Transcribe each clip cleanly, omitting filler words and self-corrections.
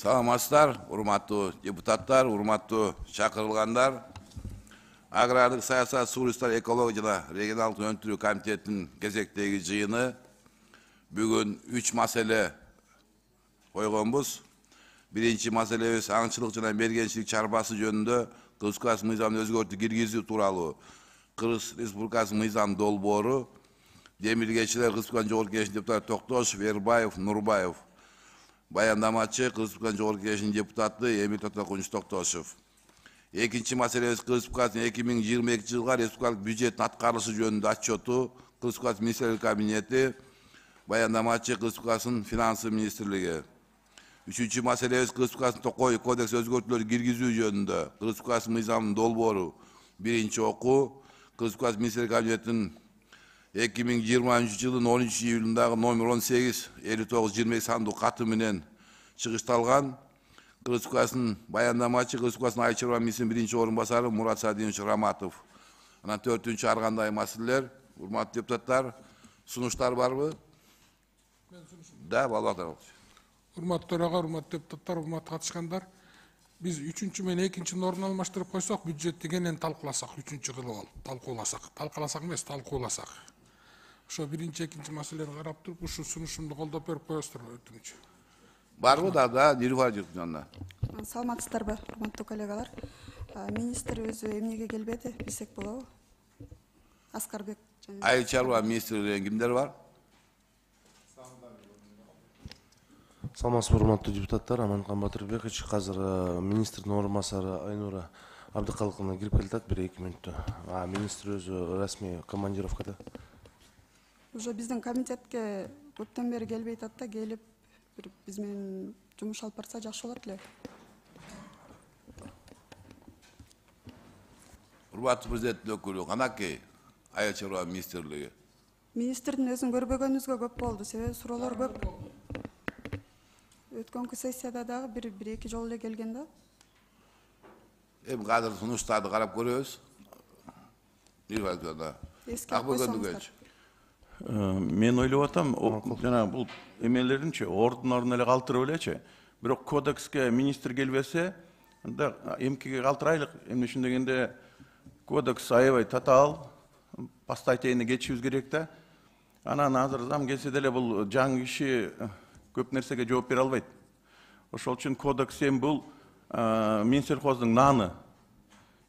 Саламатсыздар, урматтуу депутаттар, урматтуу чакырылгандар. Агрардык саясат, суу ресурстары, экология жана регионалдык өнүктүрүү комитетинин кезектеги жыйыны бүгүн 3 маселе койгонбуз. Биринчи маселебиз аңчылык жана мергенчилик чарбасы жөнүндө Кыргыз Республикасы мыйзамына өзгөртүү киргизүү тууралуу Кыргыз Республикасы мыйзам долбоору демиргечилер Кыргыз Республикасынын Жогорку Кеңешинин депутаты Токтошев, Эрбаев, Нурбаев. Баяндамачы Кыргыз Республикасынын Жогорку Кеңешинин депутаты Эмил Татакунч Токтошев. Экинчи маселебиз Кыргыз Республикасынын 2022 жылга республикалык бюджеттин аткарылышы жөнүндө отчету Кыргыз Республикасы министрлер кабинети. Баяндамачы Кыргыз Республикасынын финансы министрлиги. Үчүнчү маселебиз Кыргыз Республикасынын Токой кодекс өзгөртүүлөрү киргизүү жөнүндө Кыргыз Республикасынын мыйзамынын долбоору биринчи окуу. Кыргыз Республикасы министрлер кабинетинин 2023 жылдын 10 июлундагы номер 18-59-22 сандуу каты менен чыгышталган. Кыргыз Республикасынын баяндамачы Кыргыз Республикасынын Айыл чарба министринин биринчи орун басары Мурат Садинович Раматов. Анан төртүнчү ар кандай маселелер, урматтуу депутаттар, сунуштар барбы? Да, балбатар. Урматтуу төрага, урматтуу депутаттар, урматтуу катышкандар, биз 3-чү менен 2-нчи орун алмаштырып койсок, бюджетти кенен талкууласак, 3-чү кылып алып, талкууласак эмес, талкууласак. Ошо биринчи, 2-нчи маселени карап туруп, ушу сунушумду колдоп берип коесуздар, өтүнчү. Барбы да, Нилуфар жанына. Саламатсыздарбы, урматтуу коллегалар. Министр өзү эмнеге келбеди, билсек болобу? Аскарбек жана Айыл чарба министрлигинен кимдер бар? Саламатсызбы, урматтуу депутаттар, Аманкан Батырбекович, азыр министрдин орун басары Айнура Абдыкалыковна кирип келатат 1-2 мүнөттө. Министр өзү расмий командировкада. уже биздин комитетке көптөн бери келбей атат да, келип биз менен жумуш алып барса жакшы болот эле. Урматтуу президенттин өкүлү канакей Айыл чарба министрлиги. Министрдин өзүн көрбөгөнүбүзгө көп болду, себеби суроолор көп. Өткөнкү сессияда дагы 1-2 жолу эле келген да. Эми азыр сунуштарды карап көрөбүз. Эске койсоңуздар. Мен ойлоп атам, жана бул эмелеринчи ордун эле калтырып элечи. Бирок кодекске министр келбесе, анда эмкеге калтырайлык. Эмне үчүн дегенде кодекс аябай татаал, по статьяны кетишибиз керек да. Анан азыр зам келсе деле бул жаңы киши көп нерсеге жооп бере албайт. Ошол үчүн кодекс эми бул Минсельхоздун наны,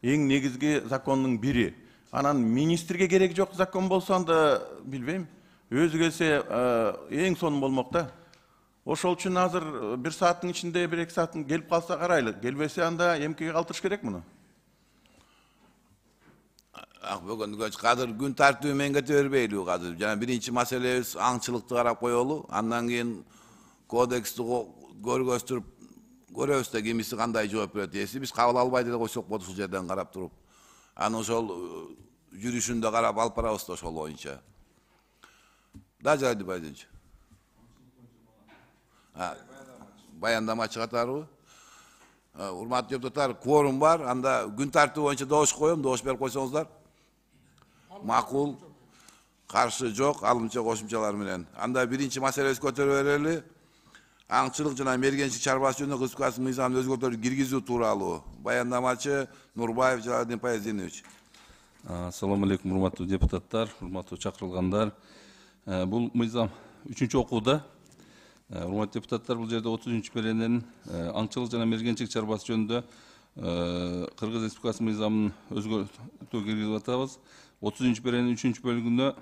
эң негизги закондун бири. Анан министрге керек жок закон болсо анда билбейм. Өзү келсе эң сонун болмок да. Ошол үчүн азыр 1 сааттын ичинде 1-2 сааттын келип калса карайлы. Келбесе анда эмкеге калтырыш керек муну. Бүгүн кадыр күн тартиби менен кете бербейлиби кадыр. Жана биринчи маселебиз аңчылыкты карап коелу. Андан кийин кодексти көргөзтүрүп көрөбүз да кимиси кандай жооп берет. Эси биз кабыл албай деле койсок болот ушул жерден карап туруп. Аны ошол жүрүшүндө карап алып барабыз да ошол боюнча. Да жарайды байдынчы. Баяндамачы катарыбы? Урматтуу депутаттар, кворум бар. Анда күн тартиби боюнча добуш коем, добуш берип койсоңуздар. Макул, каршы жок, алымча кошумчалар менен. Анда биринчи маселебизди көтөрүп берели. Аңчылык жана мергенчилик чарбасы жөнүндө Кыргыз Республикасынын мыйзамына өзгөртүүлөр киргизүү тууралуу. Баяндамачы Нурбаев Жалалдин Паездинович. Assalomu alaykum, урматтуу депутаттар, урматтуу чакырылгандар. Бул мыйзам 3-чү окууда. Урматтуу депутаттар, бул жерде 30-чу берененин аңчылык жана мергенчилик чарбасы жөнүндө Кыргыз Республикасынын мыйзамын өзгөртүү киргизип атабыз. 30-чу берененин 3-чү бөлүгүндө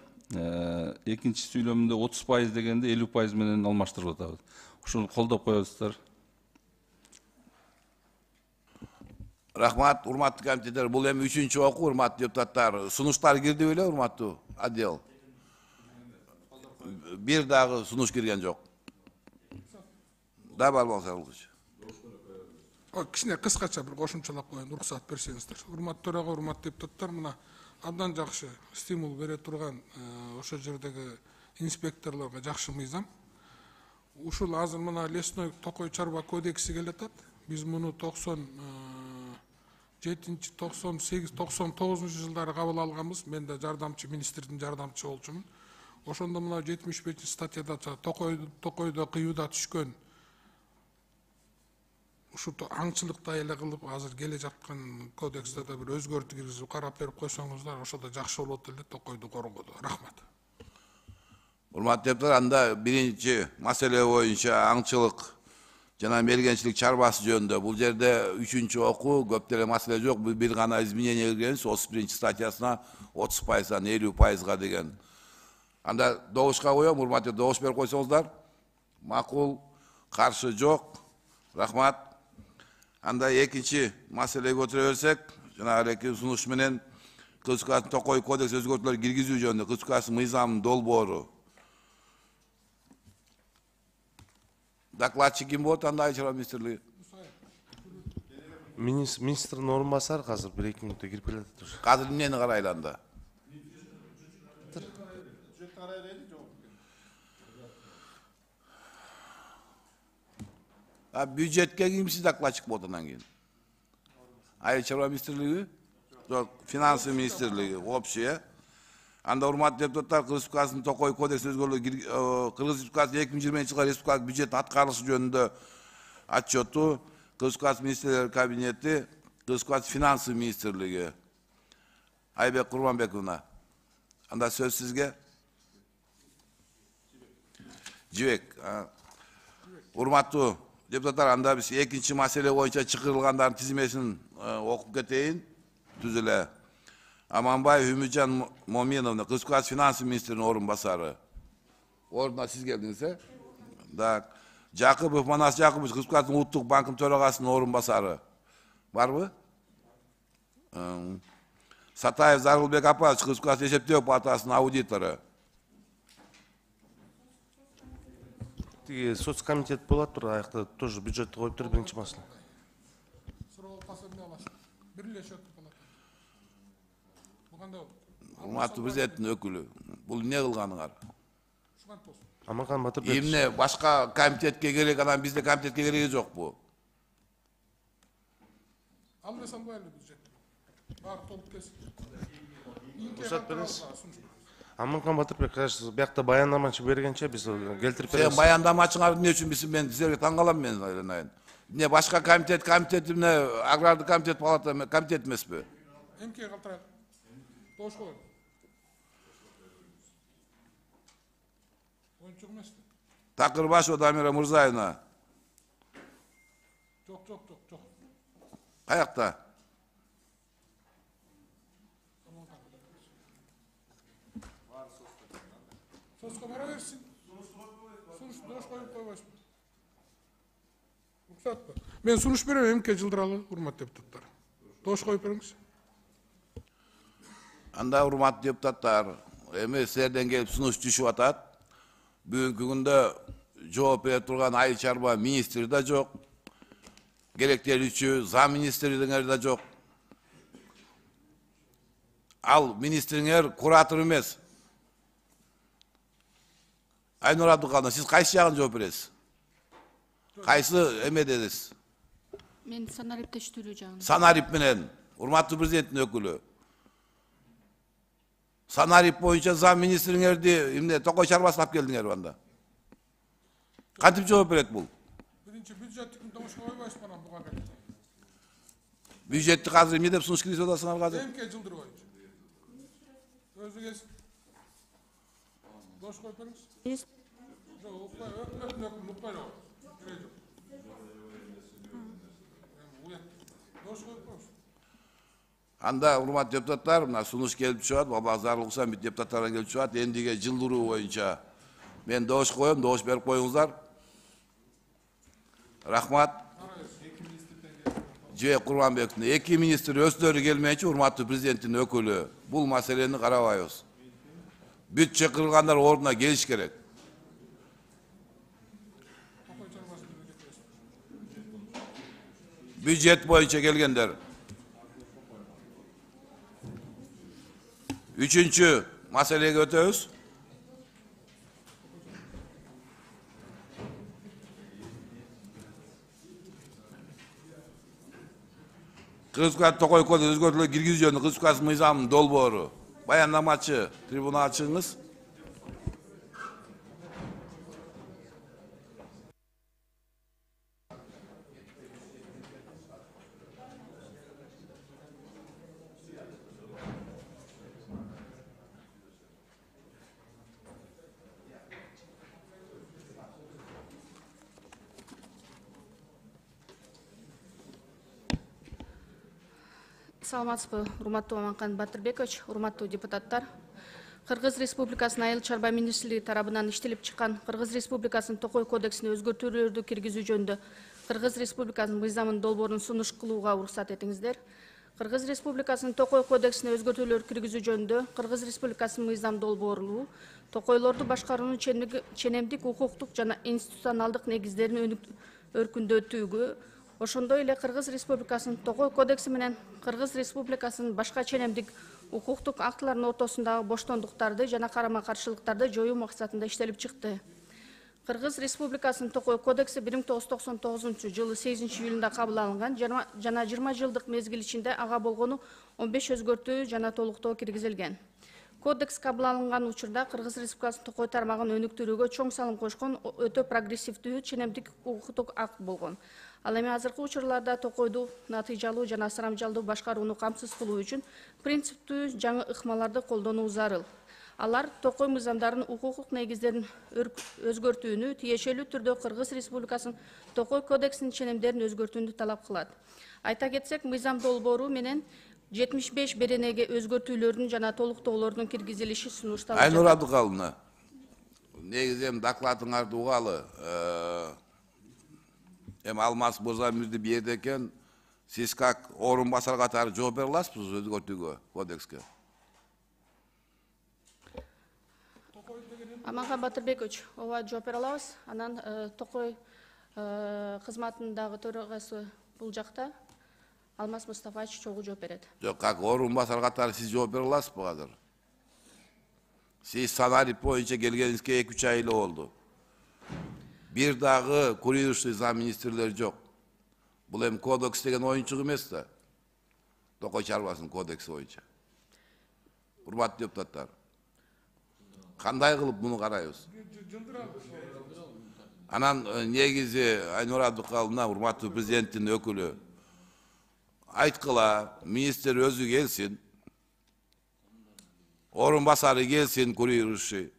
экинчи сүйлөмүндө 30% дегенде 50% менен алмаштырып атабыз. Ушуну колдоп коесуздар. Рахмат, урматтуу комитеттер. Бул эми 3-чү окуу, урматтуу депутаттар. Сунуштар кирди беле, урматтуу отдел? Бир дагы сунуш кирген жок. Да, балбаңыз. Кичине кыскача бир кошумчалап коеюн, уруксат берсеңиздер. Урматтуу төрага, урматтуу депутаттар, мына абдан жакшы стимул бере турган ошол жердеги инспекторлорго жакшы мыйзам. Ушул азыр мына лесной Токой чарба кодекси келатат. Биз муну 97-98-99 жылдары кабыл алганбыз. Мен да жардамчы министрдин жардамчысы болчумун. Ошондо мына 75 статьяда Токойдо кыюуда түшкөн ушул аңчылыкты эле кылып азыр келе жаткан кодексте да бир өзгөртүү киргизип карап берип койсоңуздар ошо да жакшы болот эле Токойду коргоду. Рахмат. Урматтуу депутаттар, анда биринчи маселе боюнча аңчылык жана мергенчилик чарбасы жөнүндө бул жерде 3-чү окуу көп деле маселе жок. Бул бир гана изменение киргенбиз 31-чи статьясына 30%-дан 50%-га деген. Анда добушка коем, урматтуу, добуш берип койсоңуздар. Макул, каршы жок. Рахмат. Анда экинчи маселеге көтөрө берсек, жана эки сунуш менен Кыргыз Токой кодекс өзгөртүүлөр киргизүү жөнүндө Кыргыз мыйзамынын долбоору. Докладчик ким болот анда, Айыл чарба министрлиги? Министрдин орун басары азыр 1-2 мүнөттө кирип келет. Азыр эмнени карайлы анда? Бюджетке кимсиз докладчик болот андан кийин? Айыл чарба министрлиги? Жок, финансы министрлиги, общее. Анда урматтуу депутаттар, Кыргыз Республикасынын Токой кодекс өзгөртүүлөр Кыргыз Республикасы 2020 жылга республикалык бюджеттин аткарылышы жөнүндө отчету Кыргыз Республикасы министрлер кабинети, Кыргыз Республикасы финансы министрлиги. Айбек Курманбековна. Анда сөз сизге. Жибек. Урматтуу депутаттар, анда биз экинчи маселе боюнча чакырылгандардын тизмесин окуп кетейин. Түз эле. Аманбаев Үмүтжан Моминовна, Кыргыз Республикасы финансы министринин орун басары. Ордуна сиз келдиңиз, Так. Жакыпов Манас Жакыпович, Кыргыз Республикасынын Улуттук банкынын төрагасынын орун басары. Барбы? Сатаев Зарылбек Апаевич, Кыргыз Республикасы эсептөө палатасынын аудитору. Тиги соцкомитет болот тур, аякта тоже бюджетти коюп туруп биринчи маселе. Суроо калса эмне аласыз? Бирлешет палата. Бул кандай болот? Урматтуу президенттин өкүлү. Бул эмне кылганыңар? Ушунтип болсун. Аманкан Батырбек. Эмне башка комитетке керек, анан бизде комитетке кереги жокпу? Албай салбайлы бюджет. Баары толуп келсин. Рұқсат беріңіз. Аманкан Батырбек, биякта баяндамачы бергенче биз келтирип беребиз. Сен баяндамачыңар эмне үчүн биз мен силерге таң калам мен айрынайын. Эмне башка комитет эмне агрардык комитет палата комитет эмеспи? МК калтырайлы. Дош коюн. Oyuncu emesmi? Такырбашева Дамира Мурзаевна. Жоқ. Каякта? Сосқа бара берсін. Дош коюп койбойсун. Рұқсат па? Мен сунуш берем МК жылдыралы, урматтуу депутаттар. Дош коюп бериңиз. Анда урматтуу депутаттар, эми силерден келип сунуш түшүп атат. Бүгүнкү күндө жооп бере турган айыл чарба министри да жок. Керектелүүчү зам министрлиңер да жок. Ал министриңер куратор эмес. Айнур Абдыкаловна, сиз кайсы жагын жооп бересиз? Кайсы эме дедиз? Мен санариптештирүү жагын. Санарип менен, урматтуу президенттин өкүлү. Санарип боюнча зам министриңерди эмне Токой чарбасына алып келдиңер анда? Кантип жооп берет бул? Биринчи бюджеттикин добушка койбойсуз анан буга келет. Бюджетти азыр эмне деп сунуш киргизип атасыңар азыр? МК жылдыр боюнча. Өзү келсин. Дош коюп бериңиз. Жок, өкмөттүн укпай эле. Дош коюп коюңуз. Анда урматтуу депутаттар, мына сунуш келип чыгат, Бабазарлык саммит депутаттардан келип чыгат. Эндиге жылдыруу боюнча мен добуш коем, добуш берип коюңуздар. Рахмат. Жибек Курманбековна, эки министр өздөрү келмейинчи урматтуу президенттин өкүлү. Бул маселени карабайбыз. Бүт чакырылгандар ордуна келиш керек. Бюджет боюнча келгендер. Үчүнчү маселеге өтөбүз. Кыргыз Республикасы Токой кодекс өзгөртүүлөр киргизүү жөнүндө Кыргыз Республикасы мыйзамынын долбоору. Баяндамачы трибуна ачыңыз. саламатсызбы, урматтуу Аманкан Батырбекович, урматтуу депутаттар. Кыргыз Республикасынын Айыл чарба министрлиги тарабынан иштелип чыккан Кыргыз Республикасынын Токой кодексине өзгөртүүлөрдү киргизүү жөнүндө Кыргыз Республикасынын мыйзамынын долбоорун сунуш кылууга уруксат этиңиздер. Кыргыз Республикасынын Токой кодексине өзгөртүүлөр киргизүү жөнүндө Кыргыз Республикасынын мыйзам долбоору токойлорду башкаруунун ченемдик укуктук жана институционалдык негиздерин өркүндөтүүгө, ошондой эле Кыргыз Республикасынын Токой кодекси менен Кыргыз Республикасынын башка ченемдик укуктук актыларынын ортосундагы боштондуктарды жана карама-каршылыктарды жоюу максатында иштелип чыкты. Кыргыз Республикасынын Токой кодекси 1999 жылы 8-июлунда кабыл алынган жана 20 жылдык мезгил ичинде ага болгону 15 өзгөртүү жана толуктоо киргизилген. Кодекс кабыл алынган учурда Кыргыз Республикасынын Токой тармагын өнүктүрүүгө чоң салым кошкон өтө прогрессивдүү ченемдик укуктук акт болгон. Ал эми азыркы учурларда Токойду натыйжалуу жана сарамжалдуу башкарууну камсыз кылуу үчүн принциптүү жаңы ыкмаларды колдонуу зарыл. Алар Токой мыйзамдарынын укуктук негиздерин өзгөртүүнү, тиешелүү түрдө Кыргыз Республикасынын Токой кодексинин ченемдерин өзгөртүүнү талап кылат. Айта кетсек, мыйзам долбоору менен 75 беренеге өзгөртүүлөрдүн жана толуктоолордун киргизилиши сунушталып жатат. Айнур Абдыкаловна, негизи эми докладыңарды угалы. Эми Алмаз Мырзамирди берди экен, сиз как орун басар катары жооп бере аласызбы өзгөртүүгө, кодекске? Аманкан Батырбекович, ооба жооп бере алабыз. Анан Токой кызматындагы төрагасы бул жакта Алмаз Мустафаевич чогуу жооп берет. Жок, как орун басар катары сиз жооп бере аласызбы азыр? Сиз сценарий боюнча келгениңизге 2-3 ай эле болду. Бир дагы курирующий замминистрлер жок. Бул эми кодекс деген оюнчук эмес да. Токой чарбасынын кодекси боюнча. Урматтуу депутаттар, кандай кылып муну карайбыз? Анан негизи Айнур Абдыкаловна, урматтуу президенттин өкүлү, айткыла, министр өзү келсин, орун басары келсин, курирующий.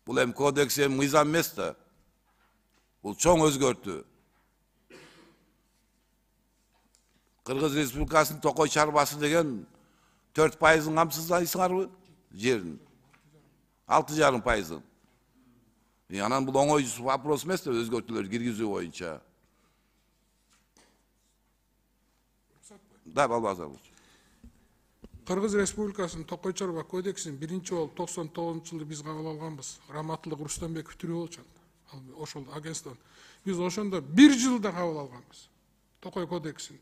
Бул эми кодекс эми мыйзам эмес да. Бул чоң өзгөртүү. Кыргыз Республикасынын Токой чарбасы деген 4%-ын камсыздайсыңарбы? Жерин. 6,5%. Анан бул оңой вопрос эмес да, өзгөртүүлөр киргизүү боюнча. Да, балбазар. Кыргыз Республикасынын Токой чарба кодексин биринчи болуп 99-жылы биз кабыл алганбыз. Раматылык Рустамбеков Түрөболчан. Ошол агентствон. Биз ошондо 1 жылда кабыл алганбыз. Токой кодексин.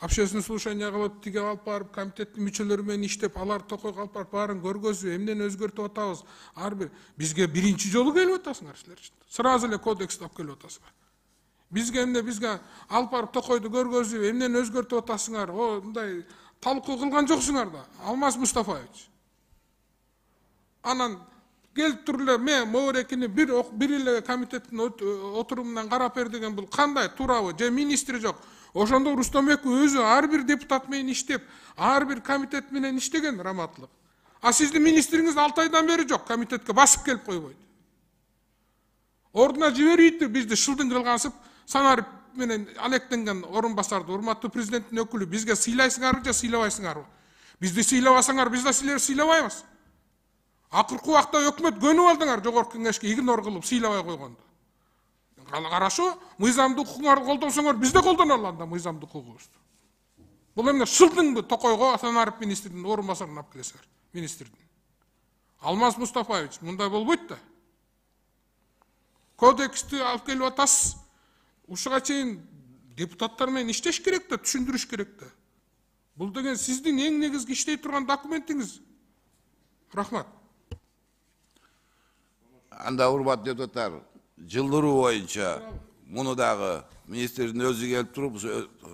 Общественный слушание кылып, тиге алып барып, комитеттин мүчөлөрү менен иштеп, алар Токой алып барып баарын көргөзүү, эмнени өзгөртүп атабыз. Ар бир бизге биринчи жолу келип атасыңар силер. Сразу эле кодексти алып келип атасыңар. Бизге алып барып Токойду көргөзүү, эмнени өзгөртүп атасыңар. О, мындай талкуу кылган жоксуңар да. Алмаз Мустафаевич. Анан келип туруп мен Моорекини бир эле комитеттин отурумунан карап бер деген бул кандай туурабы? Же министри жок. Ошондо Рустамбеков өзү ар бир депутат менен иштеп, ар бир комитет менен иштеген Раматылык. А сиздин министриңиз 6 айдан бери жок, комитетке басып келип койбойт. Ордуна жибербейт, бизди шылдың кылгансып, Санарып менен алектенген орун басарды, урматтуу президенттин өкүлү, бизге сыйлайсыңарбы же сыйлабайсыңарбы? Бизди сыйлабасаңар, биз да силерди сыйлабайбыз. Акыркы убакта өкмөт көнүп алдыңар жогорку кеңешке игнор кылып сыйлабай койгонду. Карашо, мыйзамдык укугуңарды колдонсоңор, биз да колдоно алалы мыйзамдык укугубузду. Бул эмне шылдыңбы Токойго Санарып министрдин орун басарын алып келесиңер, министрдин. Алмаз Мустафаевич, мындай болбойт да. Кодексти алып келип атасыз. Ушуга чейин депутаттар менен иштеш керек да, түшүндүрүш керек да. Бул деген сиздин эң негизги иштей турган документиңиз. Рахмат. Анда урматтуу депутаттар, жылдыруу боюнча муну дагы министрдин өзү келип туруп,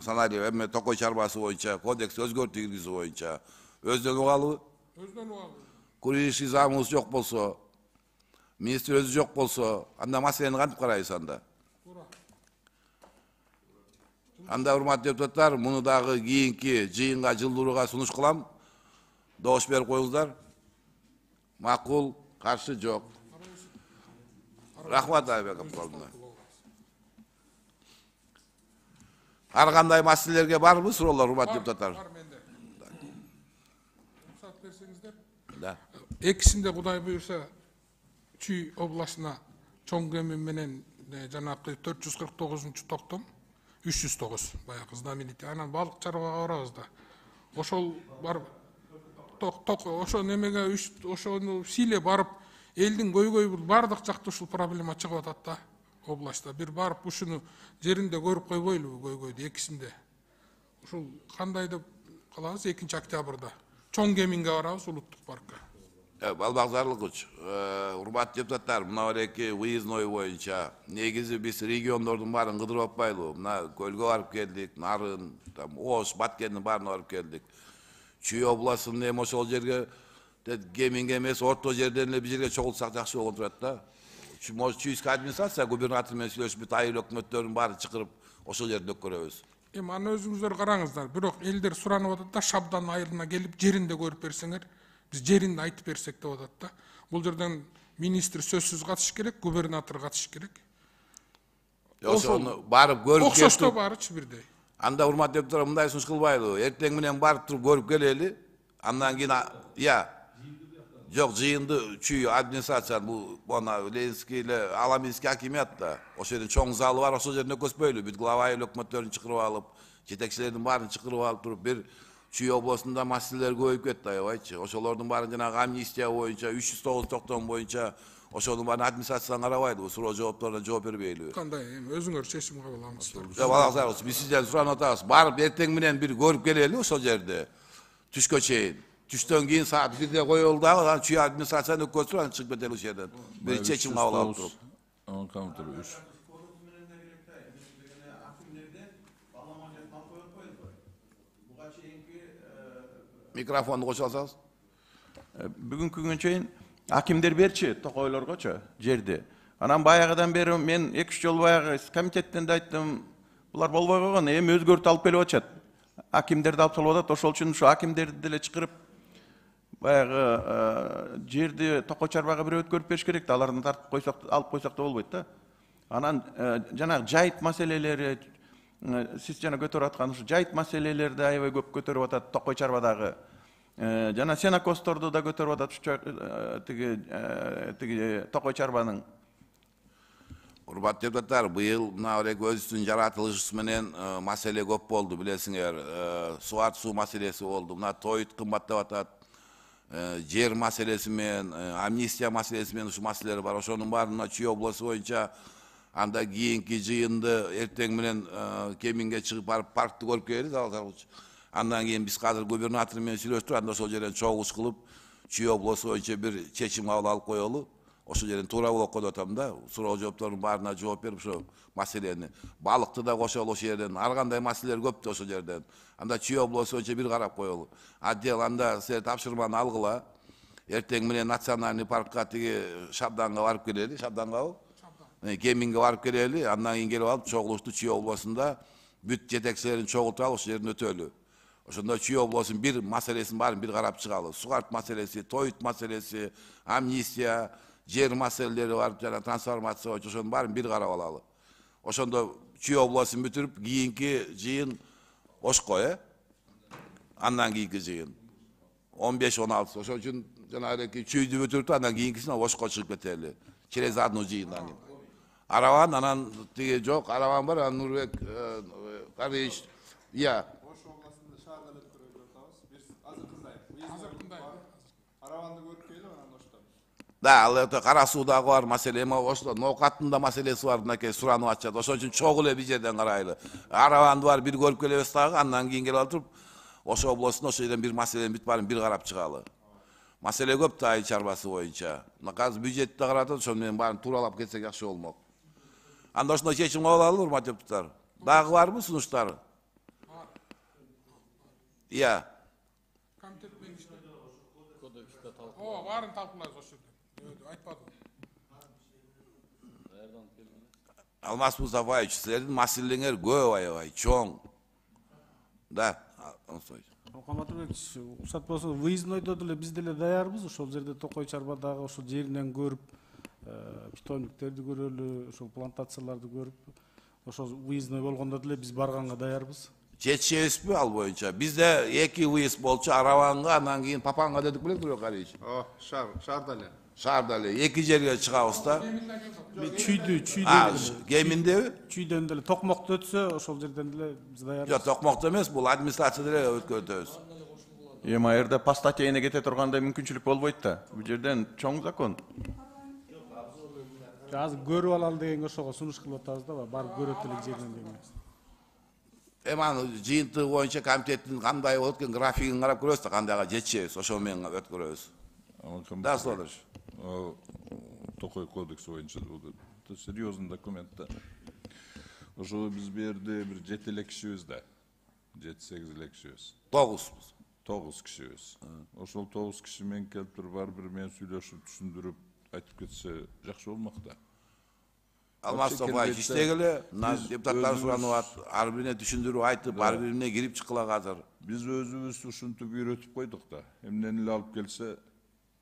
сценарий эме Токой чарбасы боюнча кодекс өзгөртүү киргизүү боюнча өздөн угалыбы? Өздөн угалыбы. Курирующий замыбыз жок болсо, министр өзү жок болсо, анда маселени кантип карайбыз анда? Анда урматтуу депутаттар, муну дагы кийинки жыйынга жылдырууга сунуш кылам. Добуш берип коюңуздар. Макул, каршы жок. Рахмат Айбек Абдыкаловна. Ар кандай маселелерге барбы суроолор, урматтуу депутаттар? Бар менде. Рұқсат берсеңіздер. Да. Экисинде Кудай буюрса Чүй областына чоң кеми менен жанакы 449 токтом 309 баягы знаменитый. Анан балык чарбага барабыз да. Ошол барып ошо немеге ошону силе барып элдин көйгөй бардык жакта ушул проблема чыгып атат да областта. Бир барып ушуну жеринде көрүп койбойлубу көйгөйдү экисинде. Ушул кандай деп калабыз 2 октябрда. Чоң кеминге барабыз улуттук паркка. Балбакзарлыгыч, урматтуу депутаттар, мына эки выездной боюнча негизи биз региондордун баарын кыдырып атпайлыбы? Мына көлгө барып келдик, Нарын, Ош, Баткендин баарына барып келдик. Чүй областынын эми ошол жерге кеминге эмес, орто жерден эле бир жерге чогулсак жакшы болот турат да. Чүйскө администрация губернатор менен сүйлөшүп, бүт айыл өкмөттөрүн баарын чакырып, ошол жерде өткөрөбүз. Эми аны өзүңүздөр караңыздар. Бирок элдер суранып атат да, Шабдан айылына келип жеринде көрүп берсеңер, биз жеринде айтып берсек деп атат да. Бул жерден министр сөзсүз катыш керек, губернатор катыш керек. Ошону барып көрүп Окшоштоо барычы бирдей. Анда урматтуу депутаттар мындай сунуш кылбайлыбы? Эртең менен барып туруп көрүп келели. Андан кийин жок, жыйынды чүй администрация бул Ленинский эле Аламинский акимият да. Ошол жерде чоң залы бар, ошол жерде өткөзбөйлү. Бүт глава айыл өкмөттөрүн чакырып алып, жетекчилердин баарын чакырып алып туруп бир чүй областында маселелер көбөйүп кетти аябайчы. Ошолордун баарын жанагы амнистия боюнча 309 токтом боюнча ошонун баарын администрациядан карабайдыбы, суроо жоопторуна жооп бербейлиби? Кандай эми өзүңөр чечим кабыл алыңыздар. Балакзарыбыз, биз сизден суранып атабыз. Барып эртең менен бир көрүп келели ошол жерде. Түшкө чейин. Түштөн кийин саат 1-де коелу дагы, анан чүй администрацияны өткөзүп, анан чыгып кетели ошол жерден. Бир чечим кабыл алып туруп. Микрофонду кошо алсаңыз. Бүгүнкү күнгө чейин акимдер берчи токойлоргочу жерди. Анан баягыдан бери мен 2-3 жолу баягы комитеттен да айттым, булар болбой койгон, эми өзгөртүп алып келип атышат. Акимдерди алып салып атат, ошол үчүн ушу акимдерди деле чакырып баягы жерди токой чарбага бирөө өткөрүп бериш керек да, аларды тартып койсок, алып койсок да болбойт да. Анан жанагы жайыт маселелери, сиз жана көтөрүп аткан ушу жайыт маселелерди аябай көп көтөрүп атат токой чарбадагы. Жана сенокосторду да көтөрүп атат тиги токой чарбанын. Урматтуу депутаттар, быйыл мына өзүнүн жаратылышы менен маселе көп болду, билесиңер. Суу маселеси болду. Мына тоют кымбаттап атат. Жер маселеси менен, амнистия маселеси менен ушу маселелер бар. Ошонун баарын Чүй областы боюнча анда кийинки жыйынды эртең менен кеминге чыгып барып паркты көрүп келебиз. Андан кийин биз азыр губернатор менен сүйлөштүк, анда ошол жерден чогулуш кылып, Чүй областы боюнча бир чечим кабыл алып коелу. Ошол жерден туура болуп коюп атам да. Суроо жооптордун баарына жооп берип, ошо маселени балыкты да кошолу ошол жерден. Ар кандай маселелер көп да ошол жерден. Анда Чүй областы боюнча бир карап коелу. Отдел анда силер тапшырманы алгыла. Эртең менен национальный паркка тиги Шабданга барып келели, Шабдангабы? Кеминге барып келели, андан кийин келип алып чогулушту Чүй областында бүт жетекчилерин чогултуп алып ошол жерден өтөлү. Ошондо Чүй областынын бир маселесин баарын бир карап чыгалы. Сугарт маселеси, тоют маселеси, амнистия, жер маселелери бар, жана трансформация боюнча ошонун баарын бир карап алалы. Ошондо Чүй областын бүтүрүп, кийинки жыйын Ошко, андан кийинки жыйын 15-16. Ошон үчүн жанагы Чүйдү бүтүрүп, андан кийинкисине Ошко чыгып кетели. Через одну жыйындан кийин. Араван, анан тиги жок, Араван бар, анан Нурбек Карыш, Ошо областында шаардын өткөрүп атабыз. Биз азыр кындай? Араванды көрүп келип, анан Оштон. Да, ал Кара Суудагы бар маселе, эми ошто ноокаттын да маселеси бар, мынакей суранып атышат. Ошон үчүн чогуу эле бир жерден карайлы. Араванды бар бир көрүп келебиз дагы, андан кийин келип туруп, ошо областында ошол жерден бир маселенин бүт баарын бир карап чыгалы. Маселе көп да айыл чарбасы боюнча. Мына азыр бюджетти да каратат, ошону менен баарын тууралап кетсек жакшы болмок. Анда ошондой чечим кабыл алалы, урматтуу депутаттар. Дагы барбы сунуштар? Комитет мениште. Баарын талкуулайбыз ошол жерде. Айтпадым. Алмаз Мустафаевич, силердин маселеңер көп аябай, чоң. Да, Каматович, уруксат болсо, выезднойдо деле биз деле даярбыз, ошол жерде токой чарбадагы ошол жеринен көрүп, питомниктерди көрөлү, ошол плантацияларды көрүп, ошо выездной болгондо деле биз барганга даярбыз. Жетишебизби ал боюнча? Бизде 2 выезд болчу, Араванга, анан кийин Папанга дедик белек Карич. Шаарда эле. Шаарда эле 2 жерге чыгабыз да. Кеминдеби? Чүйдөн деле токмокто өтсө, ошол жерден деле биз даярбыз. Жок, токмокто эмес, бул администрацияда эле өткөрөбүз. Эми аерде по статьяне кете турганда мүмкүнчүлүк болбойт да. Бул жерден чоң закон. Азыр көрүп алалы дегенге ошого сунуш кылып атабыз да, барып көрөт элек жерден деген. Эми аны жыйынтыгы боюнча комитеттин кандай болот экен графигин карап көрөбүз да, кандайга жетишебиз, ошо менен өткөрөбүз. Да, Содорович. Токой кодекс боюнча это серьезный документ да. Ошо биз берди бир 7 эле кишибиз да. 7-8 эле кишибиз. 9 кишибиз. Ошол 9 киши менен келип туруп бар бир менен сүйлөшүп, түшүндүрүп айтып кетсе жакшы болмок да. Алмаз Сапаевич иштегеле, депутаттар суранып атат, ар бирине түшүндүрүп айтып, ар бирине кирип чыккыла азыр. Биз өзүбүз ушинтип үйрөтүп койдук да. Эмнени эле алып келсе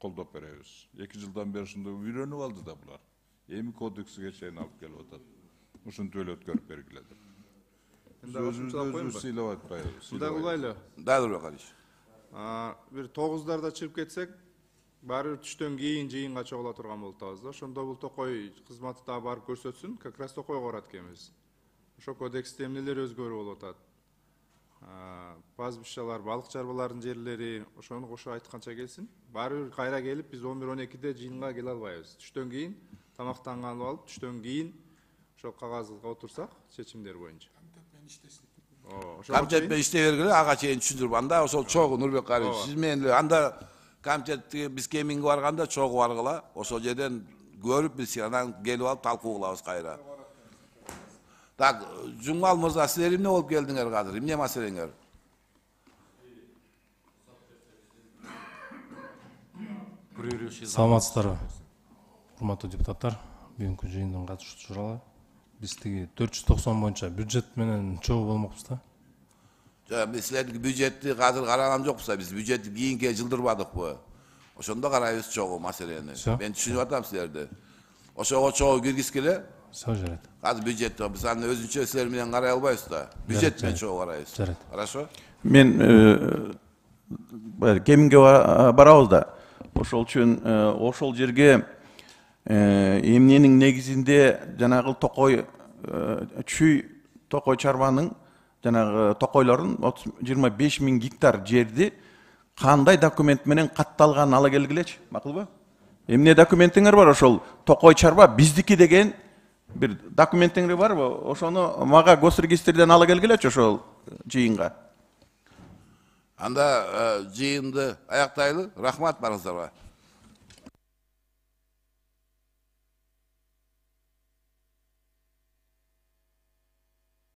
колдоп беребиз. 2 жылдан бери ушундай үйрөнүп алды да булар. Эми кодекске чейин алып келип атат. Ушинтип эле өткөрүп бергиле деп. Өзүбүз сыйлап атпайбыз. Мындай кылайлы. Дайыр Карич. Бир 9-дарда чыгып кетсек, баары түштөн кийин жыйынга чогула турган болуп атабыз да. Ошондо бул токой кызматы да барып көрсөтсүн, как раз токойго барат экенбиз. Ошо кодексте эмнелер өзгөрүү болуп атат. Пастбищалар, балык чарбаларынын жерлери, ошону кошо айтканча келсин. Баары кайра келип, биз 11-12-де жыйынга келе албайбыз. Түштөн кийин тамактанганды алып, түштөн кийин ошо кагазга отурсак, чечимдер боюнча. Комитет менен иштей бергиле, ага чейин түшүндүрүп анда ошол чогуу Нурбек Карич, сиз менен эле анда комитетке биз кеминге барганда чогуу баргыла, ошол жерден көрүп биз анан келип алып талкуу кылабыз кайра. Так, Жумал мырза, силер эмне болуп келдиңер азыр? Эмне маселеңер? Саламатсыздарбы, урматтуу депутаттар, бүгүнкү жыйындын катышуучулары. Биз тиги 490 боюнча бюджет менен чогуу болмокпуз да. Жок, биз силердин бюджетти азыр караган жокпуз, биз бюджетти кийинге жылдырбадыкпы? Ошондо карайбыз чогуу маселени. Мен түшүнүп атам силерди. Ошого чогуу киргизгиле. Все жарайт. Азыр бюджетти биз аны өзүнчө силер менен карай албайбыз да. Бюджет менен чогуу карайбыз. Жарайт. Хорошо? Мен кеминге барабыз да. Ошол үчүн ошол жерге эмненин негизинде жанагы токой чүй токой чарбанын жанагы токойлордун 25 000 гектар жерди кандай документ менен катталганын ала келгилечи, макулбу? Эмне документиңер бар ошол токой чарба биздики деген бир документиңер барбы? Ошону мага госрегистрден ала келгилечи ошол жыйынга. Анда жыйынды аяктайлы. Рахмат барыңыздарга.